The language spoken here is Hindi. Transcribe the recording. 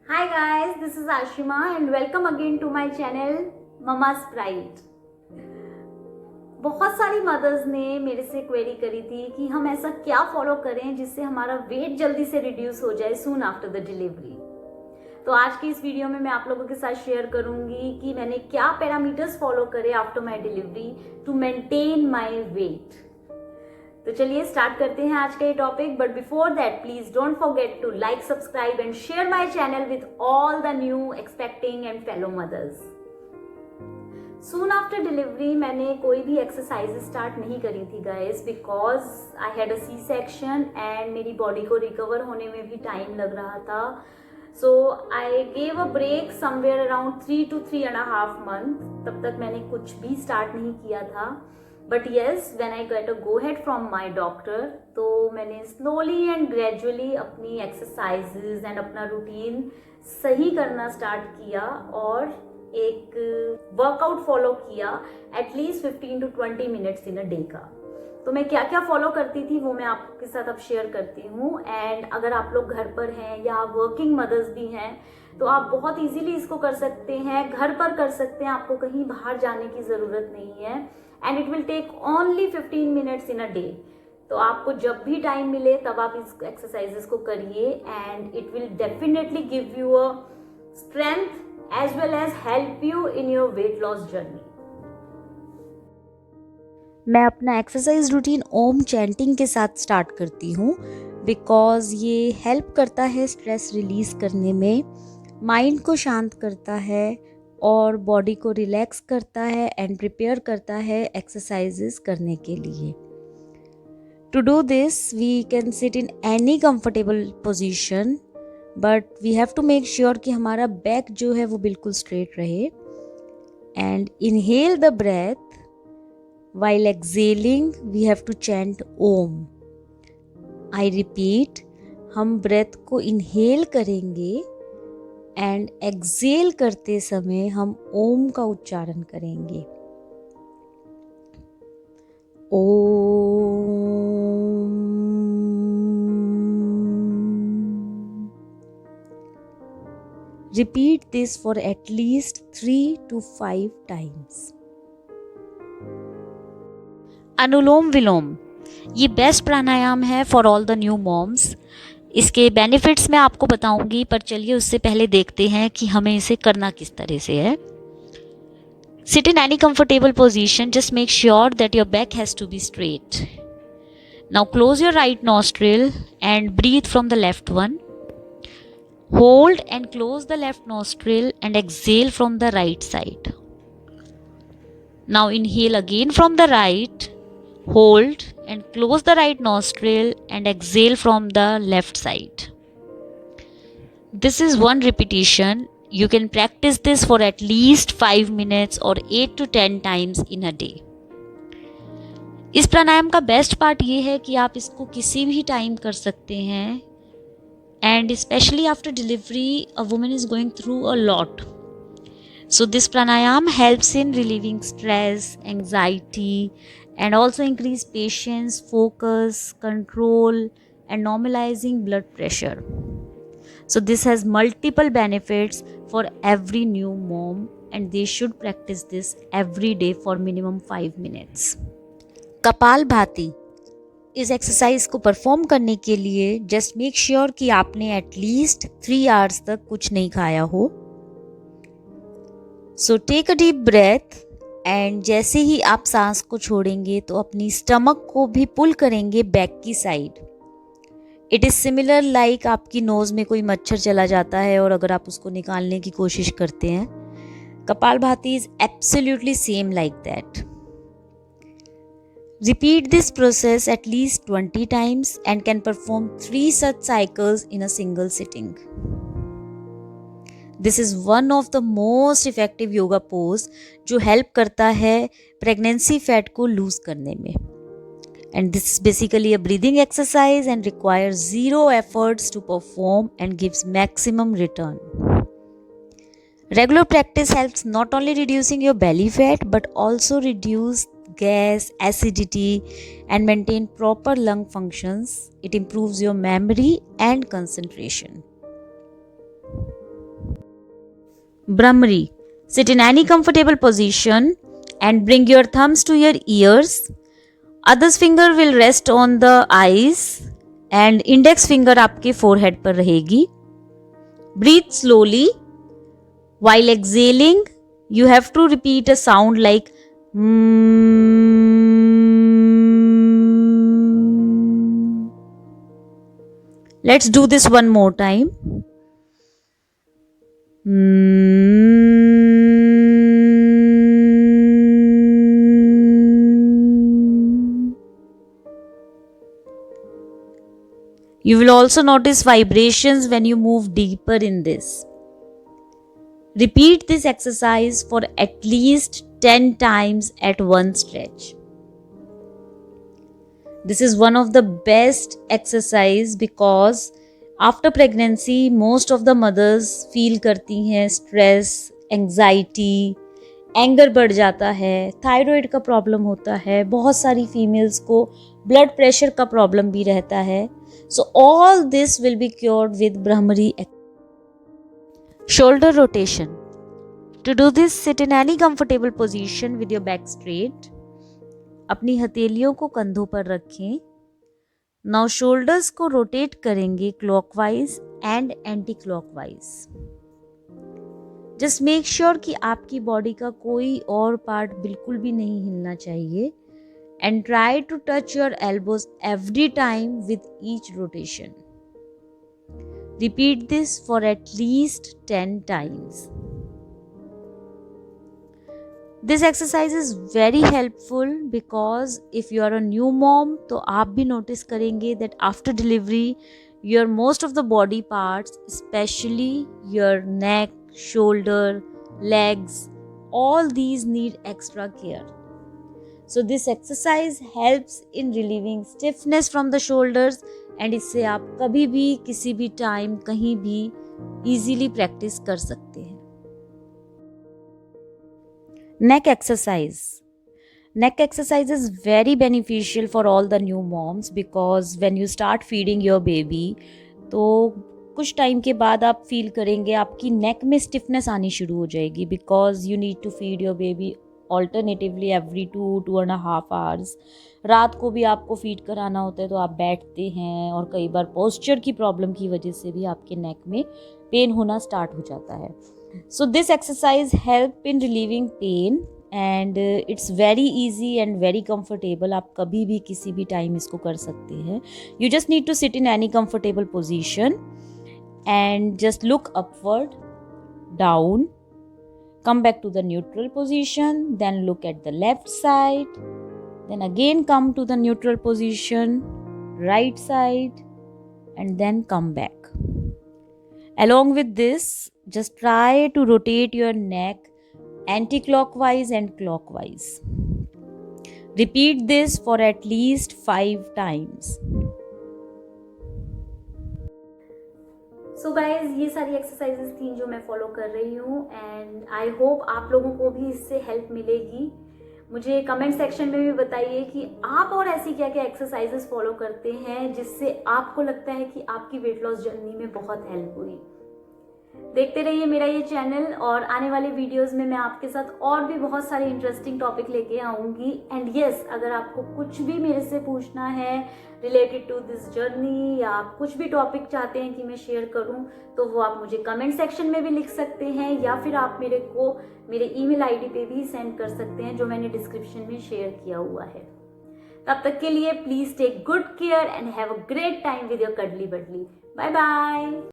Hi guys, this is Ashima and welcome again to my channel Mama's Pride। बहुत सारी मदर्स ने मेरे से क्वेरी करी थी कि हम ऐसा क्या फॉलो करें जिससे हमारा वेट जल्दी से रिड्यूस हो जाए सून आफ्टर द डिलीवरी। तो आज की इस वीडियो में मैं आप लोगों के साथ शेयर करूंगी कि मैंने क्या पैरामीटर्स फॉलो करे after my delivery to maintain my weight. तो चलिए स्टार्ट करते हैं आज का ये topic, but before that please don't forget to like, subscribe and share my channel with all the new expecting and fellow mothers. Soon after delivery मैंने कोई भी एक्सरसाइज स्टार्ट नहीं करी थी guys, because I had a C section and मेरी बॉडी को रिकवर होने में भी टाइम लग रहा था। So I gave a break somewhere around 3 to 3.5 months। तब तक मैंने कुछ भी स्टार्ट नहीं किया था। But yes, when I get a go head from my doctor, तो मैंने स्लोली एंड ग्रेजुअली अपनी एक्सरसाइजेज एंड अपना रूटीन सही करना स्टार्ट किया और एक वर्कआउट फॉलो किया at least 15 to 20 minutes in a day का। तो मैं क्या क्या फॉलो करती थी वो मैं आपके साथ अब शेयर करती हूँ। एंड अगर आप लोग घर पर हैं या वर्किंग मदर्स भी हैं तो आप बहुत इजीली इसको कर सकते हैं, घर पर कर सकते हैं, आपको कहीं बाहर जाने की ज़रूरत नहीं है। And it will take only 15 minutes in a day. तो आपको जब भी टाइम मिले तब आप इस एक्सरसाइजेस को करिए and it will definitely give you a strength as well as help you in your weight loss journey. मैं अपना एक्सरसाइज रूटीन ओम चैंटिंग के साथ स्टार्ट करती हूँ बिकॉज़ ये हेल्प करता है स्ट्रेस रिलीज़ करने में, माइंड को शांत करता है और बॉडी को रिलैक्स करता है एंड प्रिपेयर करता है एक्सरसाइजेस करने के लिए। To do this we can sit in any comfortable position, but we have to make sure कि हमारा बैक जो है वो बिल्कुल स्ट्रेट रहे। And inhale the breath, while exhaling we have to chant Om। I repeat, हम ब्रेथ को इनहेल करेंगे एंड एक्सेल करते समय हम ओम का उच्चारण करेंगे। ओम। Repeat this for at least 3 to 5 times। अनुलोम विलोम ये बेस्ट प्राणायाम है for all the new moms. इसके बेनिफिट्स मैं आपको बताऊंगी, पर चलिए उससे पहले देखते हैं कि हमें इसे करना किस तरह से है। Sit in any comfortable position, just make sure that your back has to be straight. Now close your right nostril and breathe from the left one. Hold and close the left nostril and exhale from the right side. Now inhale again from the right, hold and close the right nostril and exhale from the left side. This is one repetition. You can practice this for at least 5 minutes or 8 to 10 times in a day. इस प्राणायाम का बेस्ट पार्ट ये है कि आप इसको किसी भी टाइम कर सकते हैं and specially after delivery a woman is going through a lot. So this pranayam helps in relieving stress, anxiety, and also increase patience, focus, control, and normalizing blood pressure. So this has multiple benefits for every new mom, and they should practice this every day for minimum 5 minutes. कपाल भाती इस एक्सरसाइज को परफॉर्म करने के लिए जस्ट मेक श्योर कि आपने एटलीस्ट 3 आवर्स तक कुछ नहीं खाया हो। So take a deep breath and जैसे ही आप सांस को छोड़ेंगे तो अपनी स्टमक को भी पुल करेंगे बैक की side. It is similar like आपकी नोज़ में कोई मच्छर चला जाता है और अगर आप उसको निकालने की कोशिश करते हैं। Kapalbhati is absolutely same like that. Repeat this process at least 20 times and can perform 3 such cycles in a single sitting. This is one of the most effective yoga pose जो हेल्प करता है प्रेगनेंसी फैट को लूज करने में। And this is basically a breathing exercise and require 0 efforts to perform and gives maximum return. Regular practice helps not only reducing your belly fat but also reduce gas, acidity and maintain proper lung functions. It improves your memory and concentration. Brahmari. Sit in any comfortable position and bring your thumbs to your ears. Others finger will rest on the eyes and index finger आपके forehead पर रहेगी. Breathe slowly. While exhaling, you have to repeat a sound like Let's do this one more time. You will also notice vibrations when you move deeper in this. Repeat this exercise for at least 10 times at one stretch. This is one of the best exercise because after pregnancy most of the mothers feel करती हैं stress, anxiety, एंगर बढ़ जाता है, थायराइड का प्रॉब्लम होता है, बहुत सारी फीमेल्स को ब्लड प्रेशर का प्रॉब्लम भी रहता है. So all this will be cured with bhramari. Shoulder rotation. To do this, sit in any comfortable position with your back straight. अपनी हथेलियों को कंधों पर रखें. Now shoulders को रोटेट करेंगे clockwise and anti-clockwise. Just make sure कि आपकी बॉडी का कोई और पार्ट बिल्कुल भी नहीं हिलना चाहिए. And try to touch your elbows every time with each rotation. Repeat this for at least 10 times. This exercise is very helpful because if you are a new mom, तो आप भी notice करेंगे that after delivery, your most of the body parts, especially your neck, shoulder, legs, all these need extra care. So this exercise helps in relieving stiffness from the shoulders and इससे आप कभी भी किसी भी टाइम कहीं भी easily practice कर सकते हैं. Neck exercise. Neck exercise is very beneficial for all the new moms because when you start feeding your baby, तो कुछ टाइम के बाद आप फील करेंगे आपकी नेक में स्टिफनेस आनी शुरू हो जाएगी because you need to feed your baby alternatively every 2-2.5 hours. रात को भी आपको फीड कराना होता है तो आप बैठते हैं और कई बार पोस्चर की प्रॉब्लम की वजह से भी आपके नेक में पेन होना स्टार्ट हो जाता है. So this exercise help in relieving pain and it's very easy and very comfortable. आप कभी भी किसी भी टाइम इसको कर सकते हैं. You just need to sit in any comfortable position and just look upward, down, come back to the neutral position, then look at the left side, then again come to the neutral position, right side, and then come back. Along with this, just try to rotate your neck anti-clockwise and clockwise. Repeat this for at least 5 times. So guys ये सारी एक्सरसाइजेस थी जो मैं फॉलो कर रही हूँ एंड आई होप आप लोगों को भी इससे हेल्प मिलेगी. मुझे कमेंट सेक्शन में भी बताइए कि आप और ऐसी क्या क्या एक्सरसाइजेस फॉलो करते हैं जिससे आपको लगता है कि आपकी वेट लॉस जर्नी में बहुत हेल्प हुई. देखते रहिए मेरा ये चैनल और आने वाले वीडियोस में मैं आपके साथ और भी बहुत सारे इंटरेस्टिंग टॉपिक लेके आऊँगी. एंड यस, अगर आपको कुछ भी मेरे से पूछना है रिलेटेड टू दिस जर्नी या आप कुछ भी टॉपिक चाहते हैं कि मैं शेयर करूं तो वो आप मुझे कमेंट सेक्शन में भी लिख सकते हैं या फिर आप मेरे को मेरे ईमेल आईडी पे भी सेंड कर सकते हैं जो मैंने डिस्क्रिप्शन में शेयर किया हुआ है. तब तक के लिए please take good care and have a great time with your cuddly buddy. Bye bye.